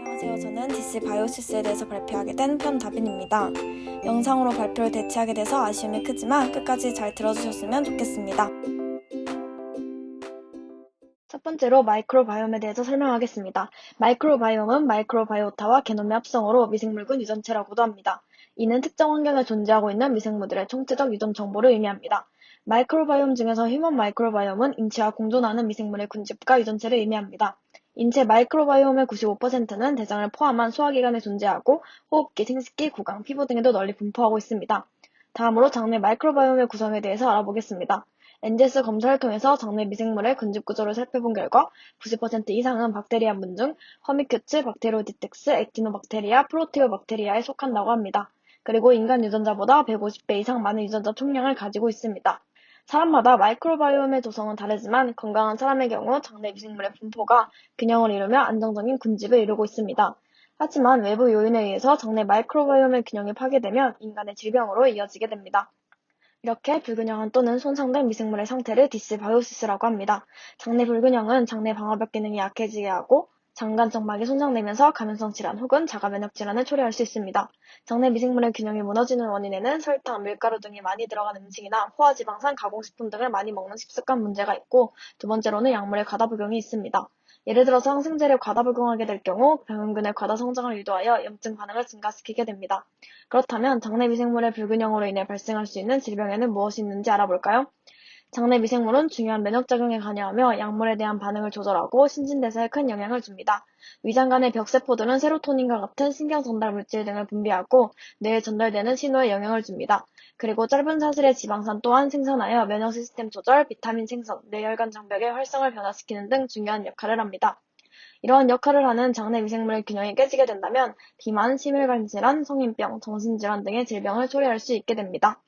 안녕하세요. 저는 DC 바이오시스에 대해서 발표하게 된 편다빈입니다. 영상으로 발표를 대체하게 돼서 아쉬움이 크지만 끝까지 잘 들어주셨으면 좋겠습니다. 첫 번째로 마이크로바이옴에 대해서 설명하겠습니다. 마이크로바이옴은 마이크로바이오타와 게놈의 합성어로 미생물군 유전체라고도 합니다. 이는 특정 환경에 존재하고 있는 미생물들의 총체적 유전 정보를 의미합니다. 마이크로바이옴 중에서 휴먼 마이크로바이옴은 인체와 공존하는 미생물의 군집과 유전체를 의미합니다. 인체 마이크로바이옴의 95%는 대장을 포함한 소화기관에 존재하고 호흡기, 생식기, 구강, 피부 등에도 널리 분포하고 있습니다. 다음으로 장내 마이크로바이옴의 구성에 대해서 알아보겠습니다. NGS 검사를 통해서 장내 미생물의 군집 구조를 살펴본 결과 90% 이상은 박테리아 문 중 허미큐츠, 박테리오디텍스, 액티노박테리아, 프로티오박테리아에 속한다고 합니다. 그리고 인간 유전자보다 150배 이상 많은 유전자 총량을 가지고 있습니다. 사람마다 마이크로바이옴의 조성은 다르지만 건강한 사람의 경우 장내 미생물의 분포가 균형을 이루며 안정적인 군집을 이루고 있습니다. 하지만 외부 요인에 의해서 장내 마이크로바이옴의 균형이 파괴되면 인간의 질병으로 이어지게 됩니다. 이렇게 불균형한 또는 손상된 미생물의 상태를 디스바이오시스라고 합니다. 장내 불균형은 장내 방어벽 기능이 약해지게 하고 장관정막이 손상되면서 감염성 질환 혹은 자가 면역 질환을 초래할 수 있습니다. 장내 미생물의 균형이 무너지는 원인에는 설탕, 밀가루 등이 많이 들어간 음식이나 포화지방산, 가공식품 등을 많이 먹는 식습관 문제가 있고, 두 번째로는 약물의 과다 복용이 있습니다. 예를 들어서 항생제를 과다 복용하게 될 경우 병원균의 과다 성장을 유도하여 염증 반응을 증가시키게 됩니다. 그렇다면 장내 미생물의 불균형으로 인해 발생할 수 있는 질병에는 무엇이 있는지 알아볼까요? 장내 미생물은 중요한 면역작용에 관여하며 약물에 대한 반응을 조절하고 신진대사에 큰 영향을 줍니다. 위장 간의 벽세포들은 세로토닌과 같은 신경전달 물질 등을 분비하고 뇌에 전달되는 신호에 영향을 줍니다. 그리고 짧은 사슬의 지방산 또한 생산하여 면역 시스템 조절, 비타민 생성, 뇌혈관 장벽의 활성을 변화시키는 등 중요한 역할을 합니다. 이러한 역할을 하는 장내 미생물의 균형이 깨지게 된다면 비만, 심혈관 질환, 성인병, 정신질환 등의 질병을 초래할 수 있게 됩니다.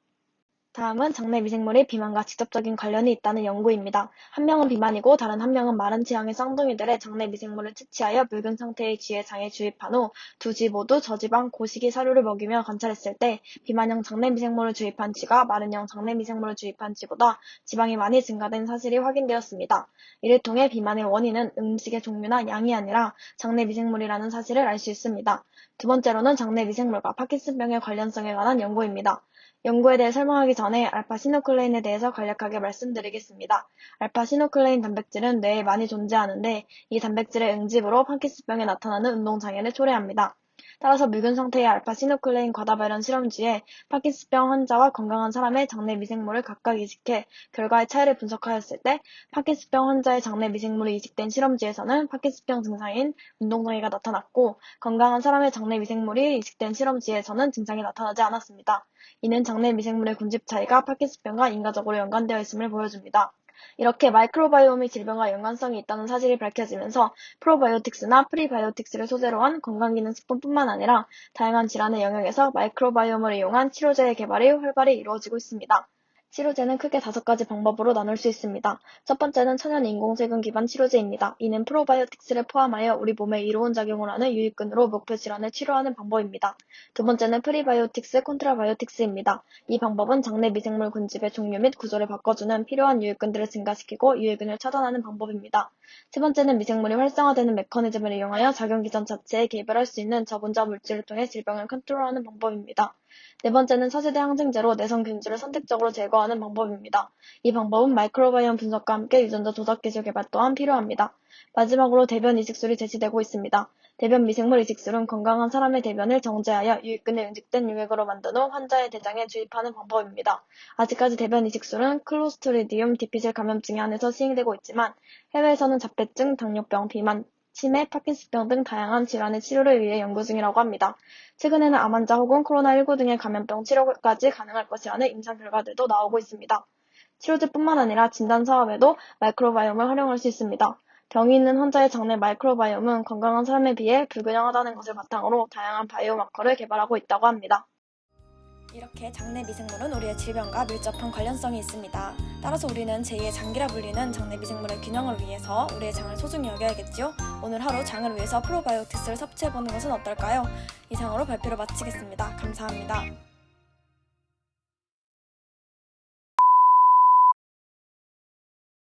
다음은 장내 미생물이 비만과 직접적인 관련이 있다는 연구입니다. 한 명은 비만이고 다른 한 명은 마른 체형의 쌍둥이들의 장내 미생물을 채취하여 묽은 상태의 쥐의 장에 주입한 후 두 쥐 모두 저지방 고식이 사료를 먹이며 관찰했을 때 비만형 장내 미생물을 주입한 쥐가 마른형 장내 미생물을 주입한 쥐보다 지방이 많이 증가된 사실이 확인되었습니다. 이를 통해 비만의 원인은 음식의 종류나 양이 아니라 장내 미생물이라는 사실을 알 수 있습니다. 두 번째로는 장내 미생물과 파킨슨병의 관련성에 관한 연구입니다. 연구에 대해 설명하기 전에 알파시누클레인에 대해서 간략하게 말씀드리겠습니다. 알파시누클레인 단백질은 뇌에 많이 존재하는데 이 단백질의 응집으로 파킨슨병에 나타나는 운동장애를 초래합니다. 따라서 묽은 상태의 알파시누클레인 과다 발현 실험지에 파킨슨병 환자와 건강한 사람의 장내 미생물을 각각 이식해 결과의 차이를 분석하였을 때 파킨슨병 환자의 장내 미생물이 이식된 실험지에서는 파킨슨병 증상인 운동장애가 나타났고 건강한 사람의 장내 미생물이 이식된 실험지에서는 증상이 나타나지 않았습니다. 이는 장내 미생물의 군집 차이가 파킨슨병과 인과적으로 연관되어 있음을 보여줍니다. 이렇게 마이크로바이옴이 질병과 연관성이 있다는 사실이 밝혀지면서 프로바이오틱스나 프리바이오틱스를 소재로 한 건강기능식품뿐만 아니라 다양한 질환의 영역에서 마이크로바이옴을 이용한 치료제의 개발이 활발히 이루어지고 있습니다. 치료제는 크게 5가지 방법으로 나눌 수 있습니다. 첫 번째는 천연 인공세균 기반 치료제입니다. 이는 프로바이오틱스를 포함하여 우리 몸에 이로운 작용을 하는 유익균으로 목표 질환을 치료하는 방법입니다. 두 번째는 프리바이오틱스 콘트라바이오틱스입니다. 이 방법은 장내 미생물 군집의 종류 및 구조를 바꿔주는 필요한 유익균들을 증가시키고 유해균을 차단하는 방법입니다. 세 번째는 미생물이 활성화되는 메커니즘을 이용하여 작용 기전 자체에 개입을 할 수 있는 저분자 물질을 통해 질병을 컨트롤하는 방법입니다. 네 번째는 차세대 항생제로 내성 균질을 선택적으로 제거하는 방법입니다. 이 방법은 마이크로바이옴 분석과 함께 유전자 조작 기술 개발 또한 필요합니다. 마지막으로 대변 이식술이 제시되고 있습니다. 대변 미생물 이식술은 건강한 사람의 대변을 정제하여 유익균이 응집된 용액으로 만든 후 환자의 대장에 주입하는 방법입니다. 아직까지 대변 이식술은 클로스트리디움 디피질 감염증에 한해서 시행되고 있지만 해외에서는 자폐증, 당뇨병, 비만, 치매, 파킨슨병 등 다양한 질환의 치료를 위해 연구 중이라고 합니다. 최근에는 암 환자 혹은 코로나19 등의 감염병 치료까지 가능할 것이라는 임상 결과들도 나오고 있습니다. 치료제뿐만 아니라 진단 사업에도 마이크로바이옴을 활용할 수 있습니다. 병이 있는 환자의 장내 마이크로바이옴은 건강한 사람에 비해 불균형하다는 것을 바탕으로 다양한 바이오마커를 개발하고 있다고 합니다. 이렇게 장내 미생물은 우리의 질병과 밀접한 관련성이 있습니다. 따라서 우리는 제2의 장기라 불리는 장내 미생물의 균형을 위해서 우리의 장을 소중히 여겨야겠지요? 오늘 하루 장을 위해서 프로바이오틱스를 섭취해보는 것은 어떨까요? 이상으로 발표를 마치겠습니다. 감사합니다.